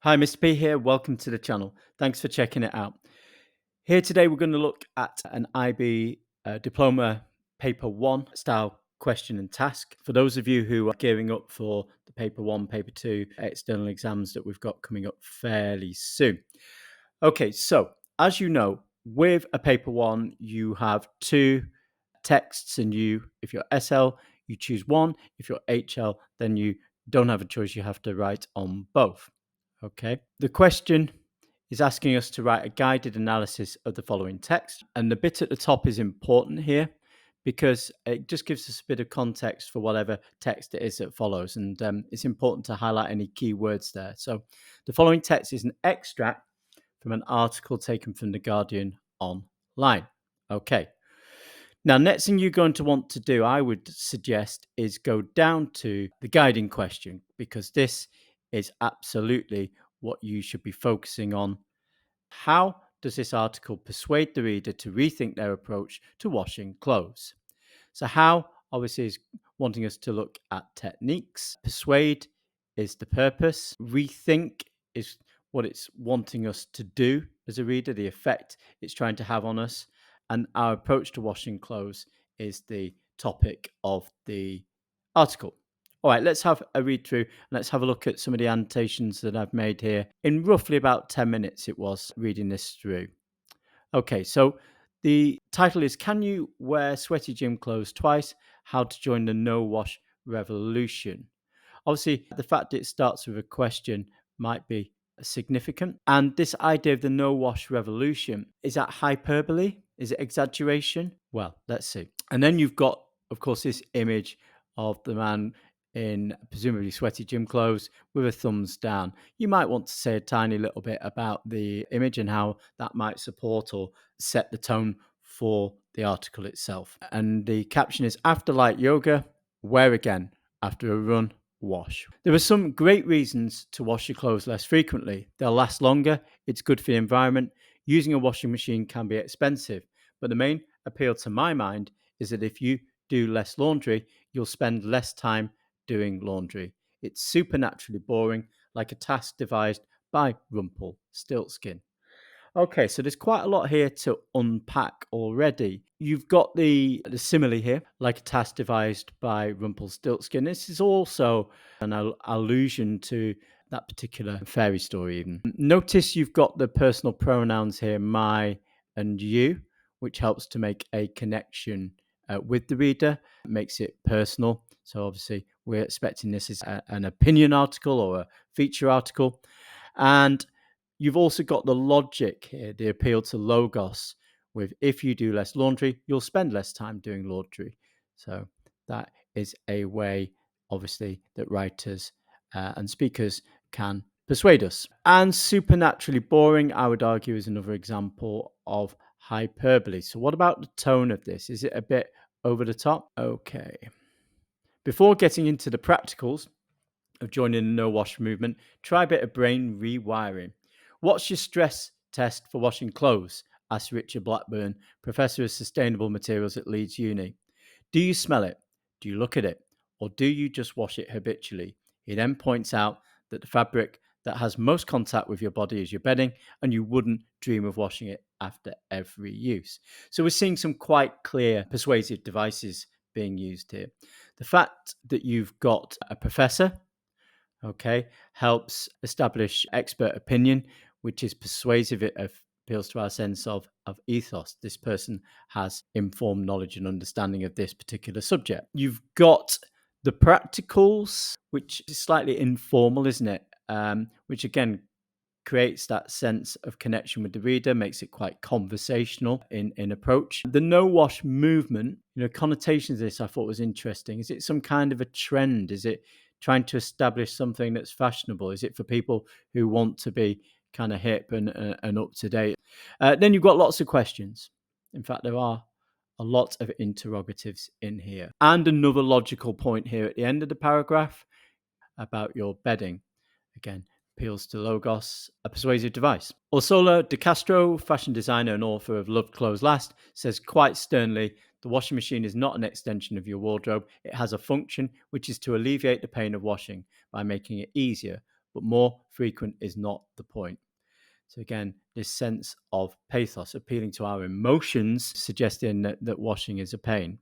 Hi, Mr. P here. Welcome to the channel. Thanks for checking it out. Here today, we're going to look at an IB Diploma Paper 1 style question and task. For those of you who are gearing up for the Paper 1, Paper 2 external exams that we've got coming up fairly soon. Okay, so as you know, with a Paper 1, you have two texts, and if you're SL, you choose one. If you're HL, then you don't have a choice. You have to write on both. Okay. The question is asking us to write a guided analysis of the following text. And the bit at the top is important here because it just gives us a bit of context for whatever text it is that follows. And it's important to highlight any key words there. So the following text is an extract from an article taken from The Guardian online. Okay. Now, next thing you're going to want to do, I would suggest, is go down to the guiding question, because this is absolutely what you should be focusing on. How does this article persuade the reader to rethink their approach to washing clothes? So how, obviously, is wanting us to look at techniques. Persuade is the purpose. Rethink is what it's wanting us to do as a reader, the effect it's trying to have on us. And our approach to washing clothes is the topic of the article. All right, let's have a read through and let's have a look at some of the annotations that I've made here. In roughly about 10 minutes it was reading this through. Okay, so the title is Can You Wear Sweaty Gym Clothes Twice? How to Join the No Wash Revolution. Obviously, the fact it starts with a question might be significant. And this idea of the no wash revolution, is that hyperbole? Is it exaggeration? Well, let's see. And then you've got, of course, this image of the man in presumably sweaty gym clothes with a thumbs down. You might want to say a tiny little bit about the image and how that might support or set the tone for the article itself. And the caption is After light yoga, wear again. After a run, wash. There are some great reasons to wash your clothes less frequently. They'll last longer, it's good for the environment. Using a washing machine can be expensive, but the main appeal to my mind is that if you do less laundry, you'll spend less time doing laundry. It's supernaturally boring, like a task devised by Rumpelstiltskin. Okay, so there's quite a lot here to unpack already. You've got the simile here, like a task devised by Rumpelstiltskin. This is also an allusion to that particular fairy story even. Notice you've got the personal pronouns here, my and you, which helps to make a connection with the reader, makes it personal. So obviously we're expecting this as an opinion article or a feature article. And you've also got the logic here, the appeal to logos, with if you do less laundry, you'll spend less time doing laundry. So that is a way, obviously, that writers and speakers can persuade us. And supernaturally boring, I would argue, is another example of hyperbole. So what about the tone of this? Is it a bit over the top? Okay. Before getting into the practicals of joining the no wash movement, try a bit of brain rewiring. What's your stress test for washing clothes? Asked Richard Blackburn, Professor of Sustainable Materials at Leeds Uni. Do you smell it? Do you look at it? Or do you just wash it habitually? He then points out that the fabric that has most contact with your body is your bedding, and you wouldn't dream of washing it after every use. So we're seeing some quite clear persuasive devices being used here. The fact that you've got a professor, okay, helps establish expert opinion, which is persuasive. It appeals to our sense of ethos. This person has informed knowledge and understanding of this particular subject. You've got the practicals, which is slightly informal, isn't it? Which again creates that sense of connection with the reader, makes it quite conversational in approach. The no wash movement, connotations of this I thought was interesting. Is it some kind of a trend? Is it trying to establish something that's fashionable? Is it for people who want to be kind of hip and up to date? Then you've got lots of questions. In fact, there are a lot of interrogatives in here. And another logical point here at the end of the paragraph about your bedding. Again, appeals to logos, a persuasive device. Orsola de Castro, fashion designer and author of Loved Clothes Last, says quite sternly, the washing machine is not an extension of your wardrobe. It has a function, which is to alleviate the pain of washing by making it easier, but more frequent is not the point. So again, this sense of pathos, appealing to our emotions, suggesting that washing is a pain.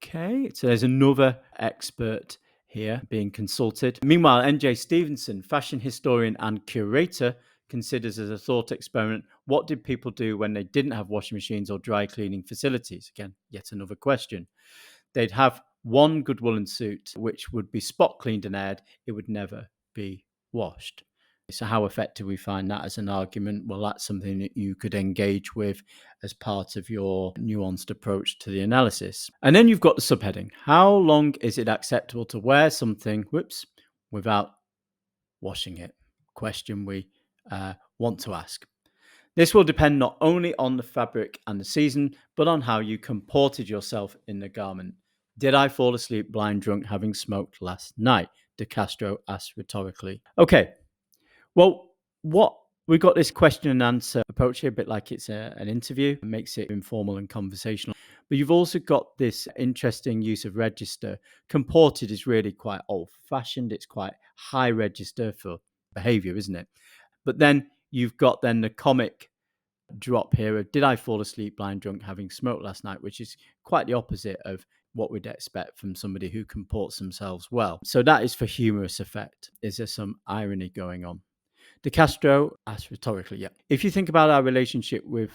Okay, so there's another expert here being consulted. Meanwhile, N.J. Stevenson, fashion historian and curator, considers as a thought experiment, what did people do when they didn't have washing machines or dry cleaning facilities? Again, yet another question. They'd have one good woolen suit, which would be spot cleaned and aired. It would never be washed. So how effective we find that as an argument? Well, that's something that you could engage with as part of your nuanced approach to the analysis. And then you've got the subheading. How long is it acceptable to wear something, without washing it? Question we want to ask. This will depend not only on the fabric and the season, but on how you comported yourself in the garment. Did I fall asleep blind drunk having smoked last night? De Castro asked rhetorically. Okay, well, we've got this question and answer approach here, a bit like it's an interview. It makes it informal and conversational. But you've also got this interesting use of register. Comported is really quite old-fashioned. It's quite high register for behavior, isn't it? But then you've got the comic drop here of did I fall asleep blind drunk having smoked last night, which is quite the opposite of what we'd expect from somebody who comports themselves well. So that is for humorous effect. Is there some irony going on? De Castro asked rhetorically, yeah. If you think about our relationship with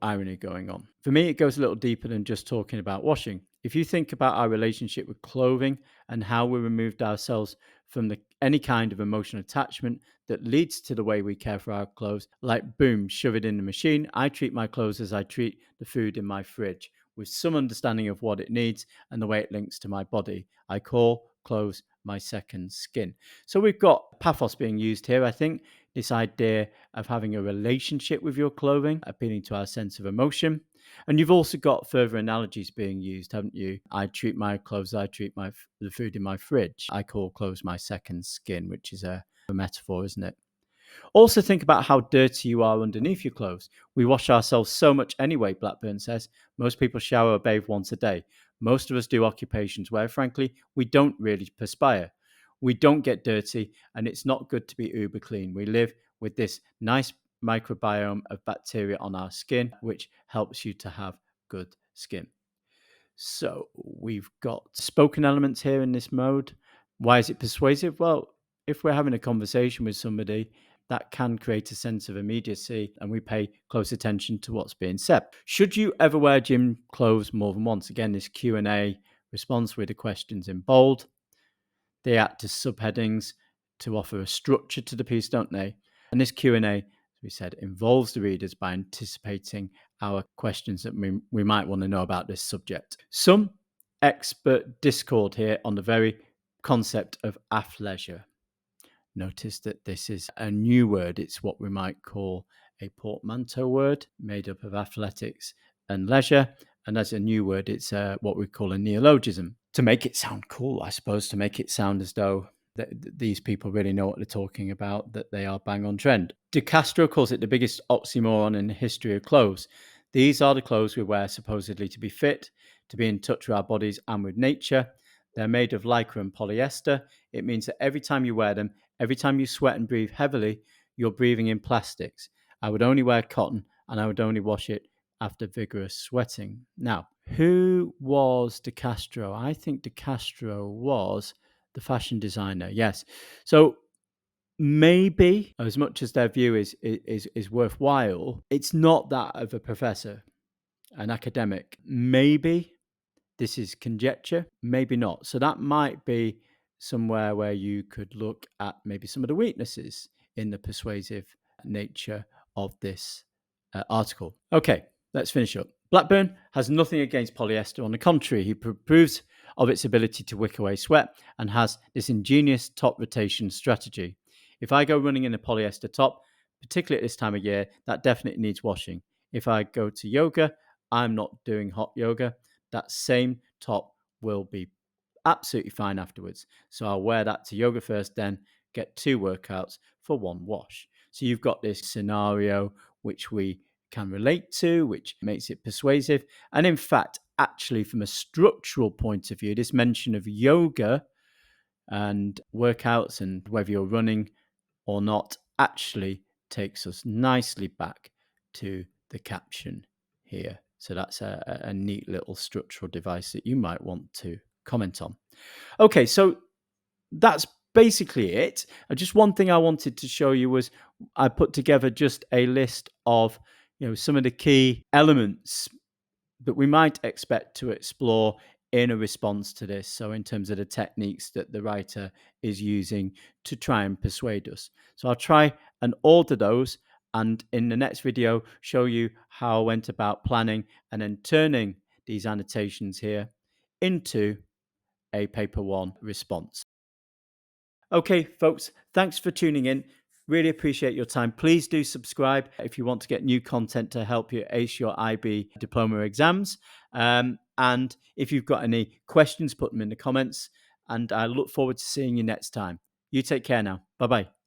irony going on, for me, it goes a little deeper than just talking about washing. If you think about our relationship with clothing and how we removed ourselves from any kind of emotional attachment that leads to the way we care for our clothes, like boom, shove it in the machine. I treat my clothes as I treat the food in my fridge, with some understanding of what it needs and the way it links to my body. I call clothes my second skin. So we've got pathos being used here, I think. This idea of having a relationship with your clothing, appealing to our sense of emotion. And you've also got further analogies being used, haven't you? I treat my clothes, I treat the food in my fridge. I call clothes my second skin, which is a metaphor, isn't it? Also think about how dirty you are underneath your clothes. We wash ourselves so much anyway, Blackburn says. Most people shower or bathe once a day. Most of us do occupations where, frankly, we don't really perspire. We don't get dirty, and it's not good to be uber clean. We live with this nice microbiome of bacteria on our skin, which helps you to have good skin. So we've got spoken elements here in this mode. Why is it persuasive? Well, if we're having a conversation with somebody, that can create a sense of immediacy, and we pay close attention to what's being said. Should you ever wear gym clothes more than once? Again, this Q&A response with the questions in bold. They act as subheadings to offer a structure to the piece, don't they? And this Q&A, as we said, involves the readers by anticipating our questions that we might want to know about this subject. Some expert discord here on the very concept of athleisure. Notice that this is a new word. It's what we might call a portmanteau word made up of athletics and leisure. And as a new word, it's what we call a neologism. To make it sound cool, I suppose, to make it sound as though these people really know what they're talking about, that they are bang on trend. De Castro calls it the biggest oxymoron in the history of clothes. These are the clothes we wear supposedly to be fit, to be in touch with our bodies and with nature. They're made of lycra and polyester. It means that every time you wear them, every time you sweat and breathe heavily, you're breathing in plastics. I would only wear cotton, and I would only wash it after vigorous sweating. Now, who was De Castro? I think De Castro was the fashion designer. Yes. So maybe, as much as their view is worthwhile, it's not that of a professor, an academic. Maybe this is conjecture, maybe not. So that might be somewhere where you could look at maybe some of the weaknesses in the persuasive nature of this article. Okay, let's finish up. Blackburn has nothing against polyester. On the contrary, he approves of its ability to wick away sweat and has this ingenious top rotation strategy. If I go running in a polyester top, particularly at this time of year, that definitely needs washing. If I go to yoga, I'm not doing hot yoga. That same top will be absolutely fine afterwards. So I'll wear that to yoga first, then get 2 workouts for 1 wash. So you've got this scenario which we can relate to, which makes it persuasive. And in fact, actually, from a structural point of view, this mention of yoga and workouts and whether you're running or not actually takes us nicely back to the caption here. So that's a neat little structural device that you might want to comment on. Okay, so that's basically it. Just one thing I wanted to show you was I put together just a list of some of the key elements that we might expect to explore in a response to this. So, in terms of the techniques that the writer is using to try and persuade us. So, I'll try and order those, and in the next video, show you how I went about planning and then turning these annotations here into a paper one response. Okay, folks, thanks for tuning in. Really appreciate your time. Please do subscribe if you want to get new content to help you ace your IB diploma exams. And if you've got any questions, put them in the comments. And I look forward to seeing you next time. You take care now. Bye bye.